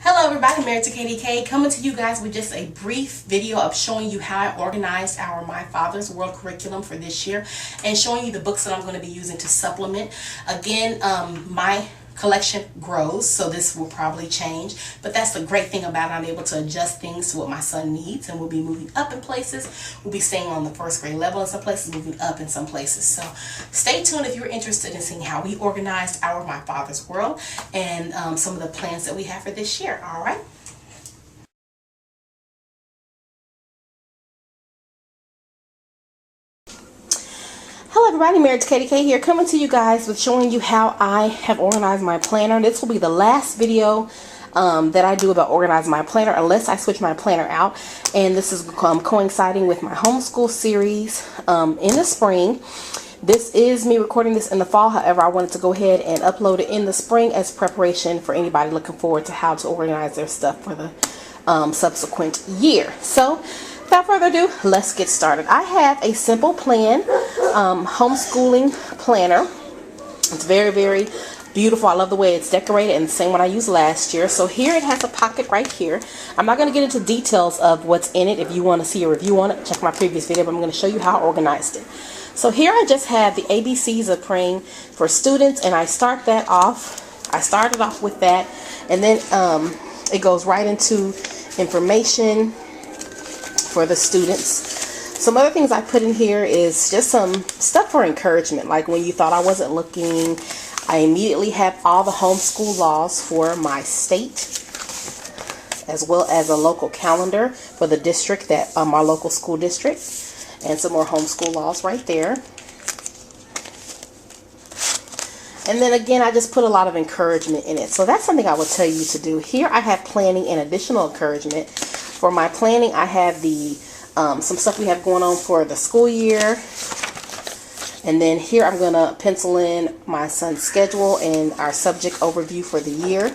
Hello everybody, married to KDK, coming to you guys with just a brief video of showing you how I organized our My Father's World curriculum for this year and showing you the books that I'm going to be using to supplement. Again, my collection grows, so this will probably change, but that's the great thing about it. I'm able to adjust things to what my son needs, and we'll be moving up in places. We'll be staying on the first grade level in some places, moving up in some places. So stay tuned if you're interested in seeing how we organized our My Father's World and some of the plans that we have for this year. All right. Hello everybody, married to KDK here, coming to you guys with showing you how I have organized my planner. This will be the last video that I do about organizing my planner unless I switch my planner out, and this is coinciding with my homeschool series in the spring. This is me recording this in the fall, however I wanted to go ahead and upload it in the spring as preparation for anybody looking forward to how to organize their stuff for the subsequent year. So without further ado, let's get started. I have a simple plan, homeschooling planner. It's very, very beautiful. I love the way it's decorated, and the same one I used last year. So here it has a pocket right here. I'm not going to get into details of what's in it. If you want to see a review on it, check my previous video, but I'm going to show you how I organized it. So here I just have the ABCs of praying for students, and I started off with that, and then it goes right into information for the students. Some other things I put in here is just some stuff for encouragement, like when you thought I wasn't looking. I immediately have all the homeschool laws for my state, as well as a local calendar for the district, that my local school district, and some more homeschool laws right there. And then again, I just put a lot of encouragement in it. So that's something I would tell you to do. Here I have planning and additional encouragement. For my planning, I have the some stuff we have going on for the school year. And then here I'm going to pencil in my son's schedule and our subject overview for the year.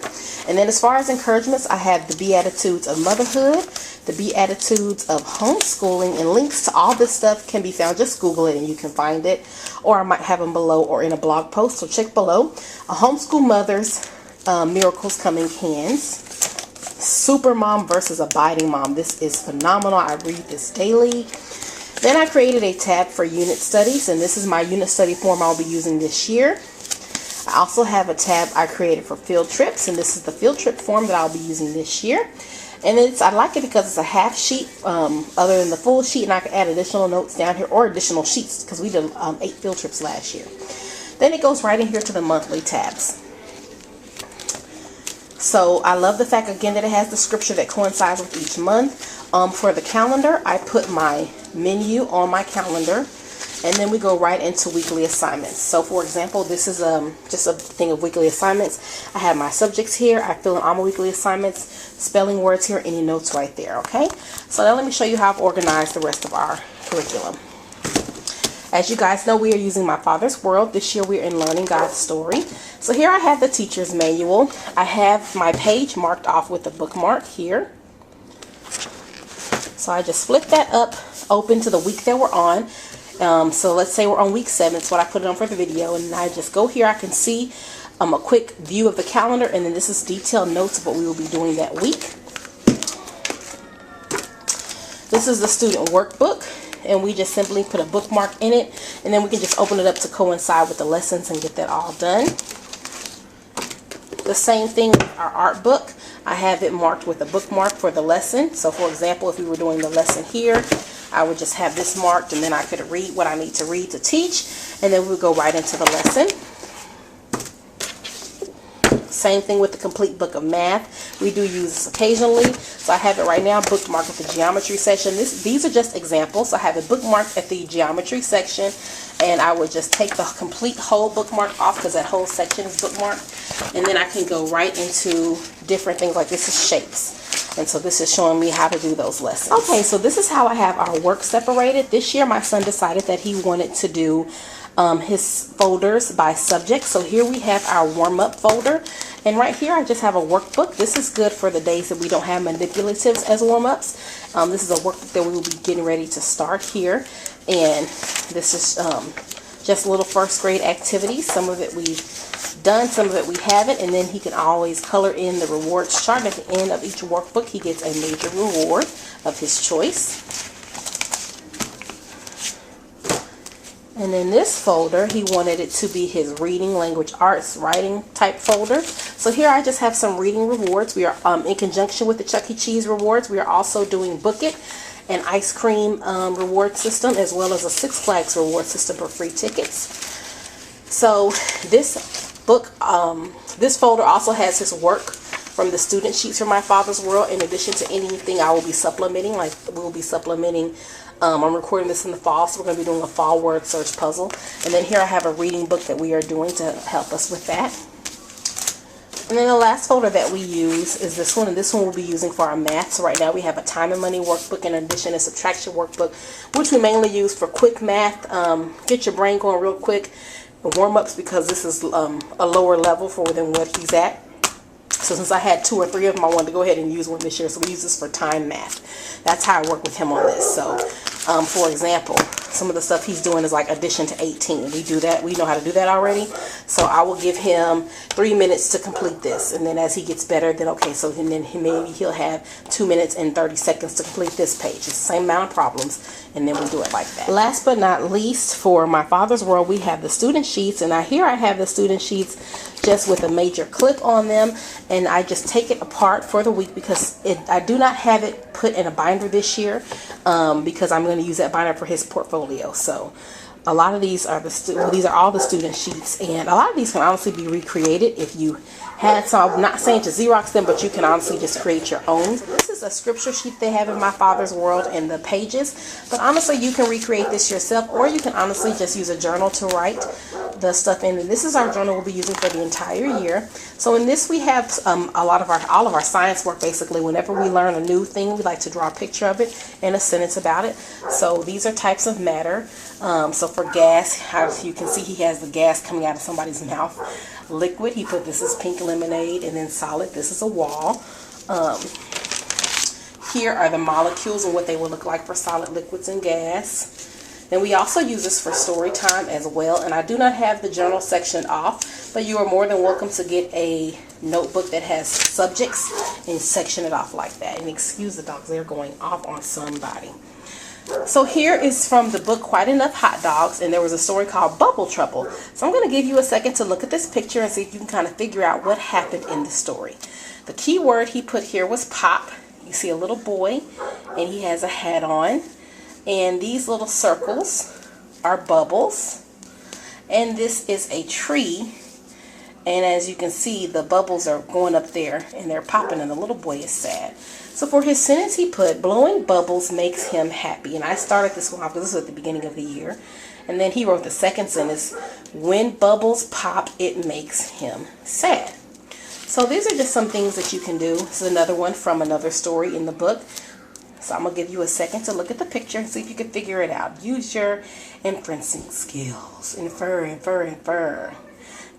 And then as far as encouragements, I have the Beatitudes of Motherhood, the Beatitudes of Homeschooling, and links to all this stuff can be found. Just Google it and you can find it. Or I might have them below or in a blog post, so check below. A Homeschool Mother's Miracles Come in Cans. Super Mom versus Abiding Mom. This is phenomenal. I read this daily. Then I created a tab for unit studies, and this is my unit study form I'll be using this year. I also have a tab I created for field trips, and this is the field trip form that I'll be using this year. And I like it because it's a half sheet other than the full sheet, and I can add additional notes down here or additional sheets because we did 8 field trips last year. Then it goes right in here to the monthly tabs. So I love the fact again that it has the scripture that coincides with each month. For the calendar, I put my menu on my calendar, and then we go right into weekly assignments. So for example, this is just a thing of weekly assignments. I have my subjects here. I fill in all my weekly assignments, spelling words here, any notes right there. Okay, so now let me show you how I've organized the rest of our curriculum. As you guys know, we are using My Father's World. This year we're in Learning God's Story. So here I have the teacher's manual. I have my page marked off with a bookmark here. So I just flip that up, open to the week that we're on. So let's say we're on week 7. That's what I put it on for the video. And I just go here. I can see a quick view of the calendar. And then this is detailed notes of what we will be doing that week. This is the student workbook. And we just simply put a bookmark in it. And then we can just open it up to coincide with the lessons and get that all done. The same thing with our art book. I have it marked with a bookmark for the lesson. So for example, if we were doing the lesson here, I would just have this marked, and then I could read what I need to read to teach, and then we would go right into the lesson. Same thing with the complete book of math. We do use this occasionally. So I have it right now bookmarked at the geometry section. These are just examples. So I have it bookmarked at the geometry section, and I would just take the complete whole bookmark off because that whole section is bookmarked. And then I can go right into different things, like this is shapes. And so this is showing me how to do those lessons. Okay, so this is how I have our work separated. This year my son decided that he wanted to do his folders by subject. So here we have our warm-up folder, and right here I just have a workbook. This is good for the days that we don't have manipulatives as warm-ups. This is a workbook that we will be getting ready to start here, and this is just little first grade activities. Some of it we done. Some of it we haven't, and then he can always color in the rewards chart. At the end of each workbook, he gets a major reward of his choice. And in this folder, he wanted it to be his reading, language, arts, writing type folder. So here I just have some reading rewards. We are in conjunction with the Chuck E. Cheese rewards. We are also doing Book It, an ice cream reward system, as well as a Six Flags reward system for free tickets. So this book, this folder also has his work from the student sheets for My Father's World, in addition to anything I will be supplementing. Like we'll be supplementing, I'm recording this in the fall, so we're going to be doing a fall word search puzzle. And then here I have a reading book that we are doing to help us with that. And then the last folder that we use is this one, and this one we'll be using for our math. So right now we have a time and money workbook, in addition to subtraction workbook, which we mainly use for quick math, get your brain going real quick, warm-ups, because this is a lower level for than what he's at. So since I had 2 or 3 of them, I wanted to go ahead and use one this year. So we use this for time math. That's how I work with him on this. So for example, some of the stuff he's doing is like addition to 18. We do that. We know how to do that already. So I will give him 3 minutes to complete this. And then as he gets better, then okay, so and then maybe he'll have 2 minutes and 30 seconds to complete this page. It's the same amount of problems. And then we do it like that. Last but not least, for My Father's World, we have the student sheets. And here I have the student sheets just with a major clip on them, and I just take it apart for the week because I do not have it put in a binder this year because I'm going to use that binder for his portfolio. So a lot of these are these are all the student sheets, and a lot of these can honestly be recreated if you had some. I'm not saying to Xerox them, but you can honestly just create your own. This is a scripture sheet they have in My Father's World in the pages, but honestly you can recreate this yourself, or you can honestly just use a journal to write the stuff in. And this is our journal we'll be using for the entire year. So in this we have all of our science work. Basically, whenever we learn a new thing, we like to draw a picture of it and a sentence about it. So these are types of matter. So for gas, how you can see he has the gas coming out of somebody's mouth. Liquid, he put this is pink lemonade, and then solid, this is a wall. Here are the molecules and what they will look like for solid, liquids, and gas. And we also use this for story time as well. And I do not have the journal section off, but you are more than welcome to get a notebook that has subjects and section it off like that. And excuse the dogs, they're going off on somebody. So here is from the book Quite Enough Hot Dogs, and there was a story called Bubble Trouble. So I'm going to give you a second to look at this picture and see if you can kind of figure out what happened in the story. The key word he put here was pop. You see a little boy, and he has a hat on. And these little circles are bubbles. And this is a tree. And as you can see, the bubbles are going up there, and they're popping, and the little boy is sad. So for his sentence, he put, blowing bubbles makes him happy. And I started this one off because this was at the beginning of the year. And then he wrote the second sentence, when bubbles pop, it makes him sad. So these are just some things that you can do. This is another one from another story in the book. So I'm going to give you a second to look at the picture and see if you can figure it out. Use your inferencing skills. Infer, infer, infer.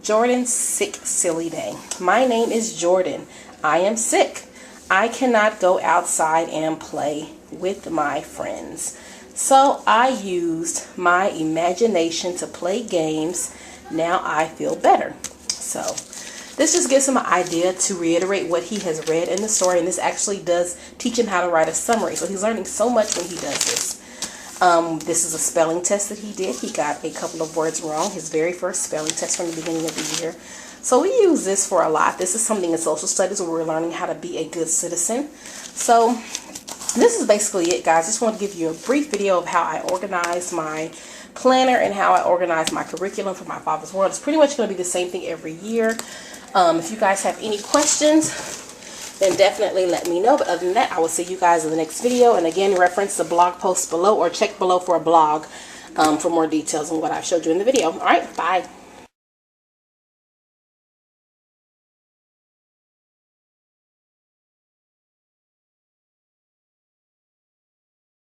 Jordan's sick, silly day. My name is Jordan. I am sick. I cannot go outside and play with my friends. So I used my imagination to play games. Now I feel better. So this just gives him an idea to reiterate what he has read in the story. And this actually does teach him how to write a summary. So he's learning so much when he does this. This is a spelling test that he did. He got a couple of words wrong. His very first spelling test from the beginning of the year. So we use this for a lot. This is something in social studies where we're learning how to be a good citizen. So this is basically it, guys. Just want to give you a brief video of how I organize my planner and how I organize my curriculum for My Father's World. It's pretty much going to be the same thing every year. If you guys have any questions, then definitely let me know. But other than that, I will see you guys in the next video. And again, reference the blog post below or check below for a blog for more details on what I've showed you in the video. All right, bye.